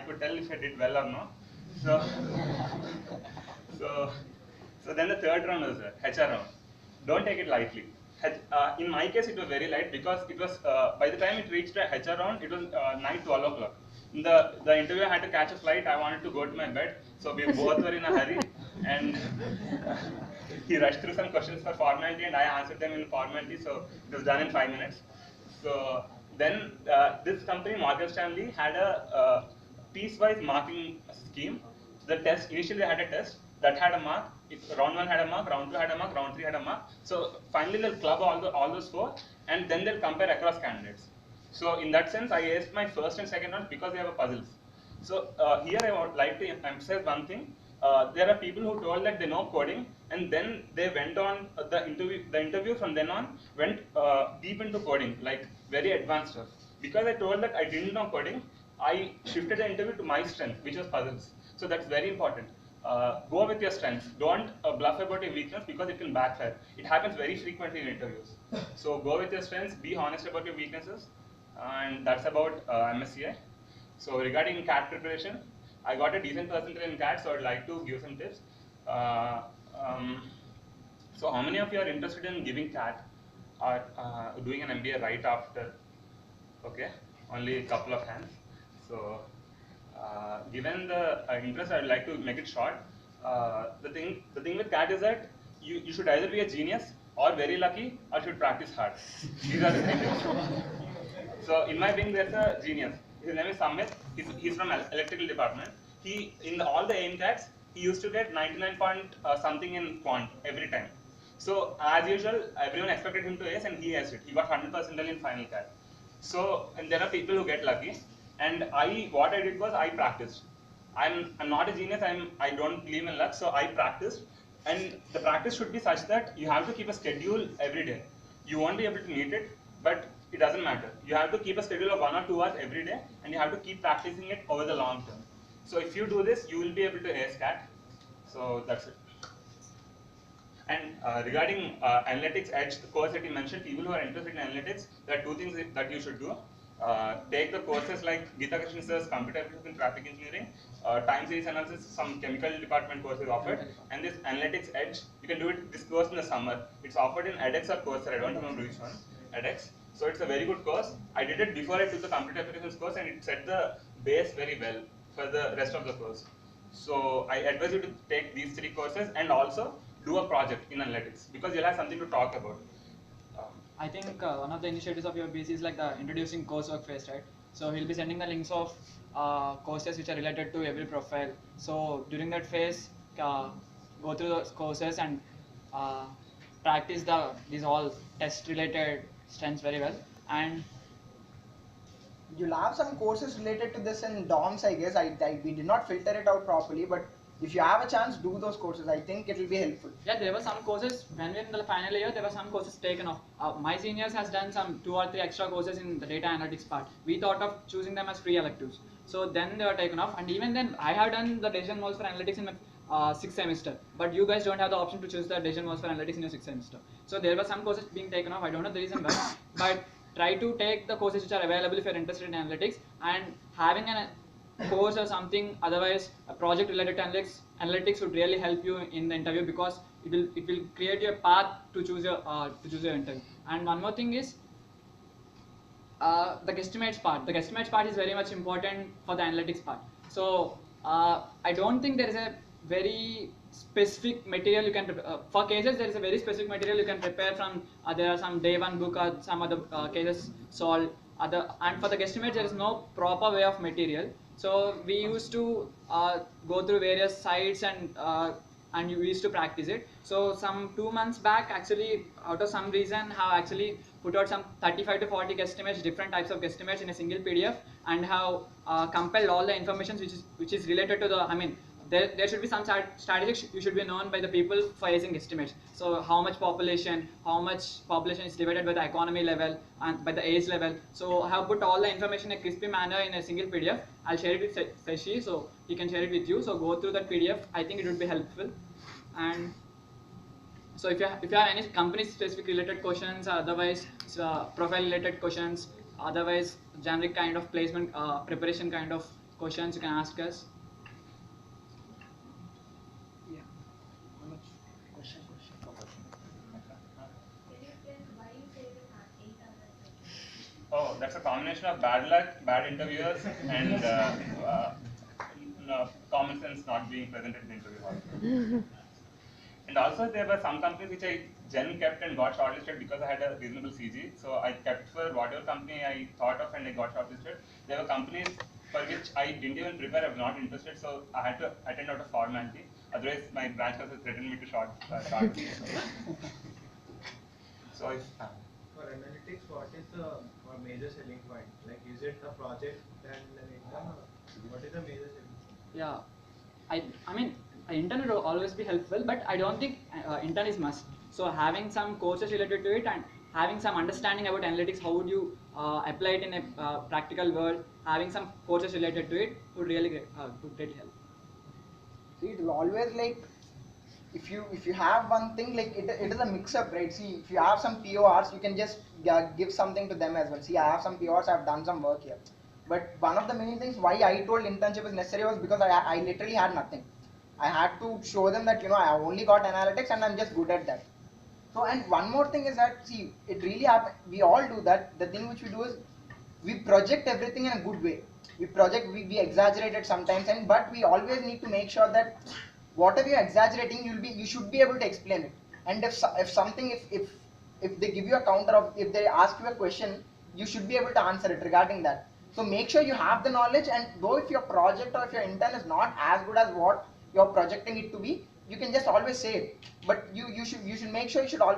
could tell if I did well or not. So, so, so then the third round was HR round. Don't take it lightly. In my case, it was very light because it was by the time it reached the HR round, it was night 12 o'clock. The interview I had to catch a flight. I wanted to go to my bed, so we both were in a hurry, and he rushed through some questions for formality, and I answered them in formality. So it was done in 5 minutes. So then this company, Morgan Stanley, had a piece-wise marking scheme. The test, initially they had a test that had a mark. If round 1 had a mark, round 2 had a mark, round 3 had a mark. So finally they'll club all those 4, and then they'll compare across candidates. So in that sense, I aced my first and second round because they have a puzzles. So here I would like to emphasize one thing. There are people who told that they know coding, and then they went on the interview. The interview from then on went deep into coding, like very advanced stuff. Because I told that I didn't know coding, I shifted the interview to my strength, which was puzzles. So that's very important. Go with your strengths. Don't bluff about your weakness because it can backfire. It happens very frequently in interviews. So go with your strengths. Be honest about your weaknesses, and that's about MSCI. So regarding CAT preparation, I got a decent percentile in CAT, so I'd like to give some tips. So how many of you are interested in giving CAT or doing an MBA right after? Okay, only a couple of hands. So given the interest, I'd like to make it short. The thing with CAT is that you should either be a genius or very lucky or should practice hard. These are the things. So in my wing, there's a genius. His name is Samit. He's from electrical department. He in all the AIM CATs, he used to get 99 point something in quant every time. So as usual, everyone expected him to ace, and he aced it. He got 100% in final CAT. So and there are people who get lucky, and what I did was I practiced. I'm not a genius. I don't believe in luck, so I practiced. And the practice should be such that you have to keep a schedule every day. You won't be able to meet it, but it doesn't matter. You have to keep a schedule of 1 or 2 hours every day, and you have to keep practicing it over the long term. So if you do this, you will be able to ace CAT. So that's it. And regarding Analytics Edge, the course that you mentioned, people who are interested in analytics, there are 2 things that you should do. Take the courses like Geeta Krishnan sir's Computer Applications in Traffic Engineering, Time Series Analysis, some chemical department courses offered, and this Analytics Edge, you can do it this course in the summer. It's offered in edX or Coursera, I don't remember which one, edX. So it's a very good course. I did it before I took the Computer Applications course, and it set the base very well for the rest of the course. So I advise you to take these 3 courses and also do a project in analytics because you'll have something to talk about. I think one of the initiatives of your BC is like the introducing coursework phase, right? So he'll be sending the links of courses which are related to every profile. So during that phase, go through those courses and practice these all test related strengths very well. And you'll have some courses related to this in DOMS, I guess. We did not filter it out properly, but if you have a chance, do those courses. I think it will be helpful. Yeah, there were some courses, when we were in the final year, there were some courses taken off. My seniors has done some 2 or 3 extra courses in the data analytics part. We thought of choosing them as free electives. So then they were taken off, and even then, I have done the decision models for analytics in my 6th semester. But you guys don't have the option to choose the decision models for analytics in your 6th semester. So there were some courses being taken off. I don't know the reason why, but try to take the courses which are available if you're interested in analytics, and having a course or something, otherwise a project related to analytics would really help you in the interview because it will create your path to choose your interview. And one more thing is the guesstimates part. The guesstimates part is very much important for the analytics part. So I don't think there is a very specific material you can for cases. There is a very specific material you can prepare from. There are some day 1 book or some other cases solved. And for the guesstimates, there is no proper way of material. So we used to go through various sites and we used to practice it. So some 2 months back, actually, out of some reason, have actually put out some 35 to 40 guesstimates, different types of guesstimates in a single PDF, and have compiled all the information which is related to the. There should be some statistics you should be known by the people for using estimates. So how much population is divided by the economy level and by the age level. So I have put all the information in a crispy manner in a single PDF. I'll share it with Sashi, so he can share it with you. So go through that PDF. I think it would be helpful. And so if you have any company specific related questions, otherwise profile related questions, otherwise generic kind of placement preparation kind of questions you can ask us. Yeah. Question. Oh, that's a combination of bad luck, bad interviewers, and common sense not being present at the interview hall. And also, there were some companies which I gen kept and got shortlisted because I had a reasonable CG. So I kept for whatever company I thought of and I got shortlisted. There were companies for which I didn't even prepare, I was not interested, so I had to attend out of formality. Otherwise, my branch also threatened me to short. So if For analytics, what is the major selling point? Like, is it the project and an intern? Or what is the major selling point? Yeah, I mean, an intern will always be helpful, but I don't think intern is must. So having some courses related to it and having some understanding about analytics, how would you apply it in a practical world, having some courses related to it would really greatly help. See, it will always like if you have one thing like it is a mix up, right? See, if you have some PORs, you can just give something to them as well. See, I have some PORs, I've done some work here. But one of the main things why I told internship is necessary was because I literally had nothing. I had to show them that I only got analytics and I'm just good at that. So, and one more thing is that, see, it really happens, we all do that. The thing which we do is we project everything in a good way. We exaggerate it sometimes, but we always need to make sure that whatever you're exaggerating, you should be able to explain it. And if they give you a counter, of if they ask you a question, you should be able to answer it regarding that. So make sure you have the knowledge, and though if your project or if your intern is not as good as what you're projecting it to be, you can just always say it. But you should make sure you should always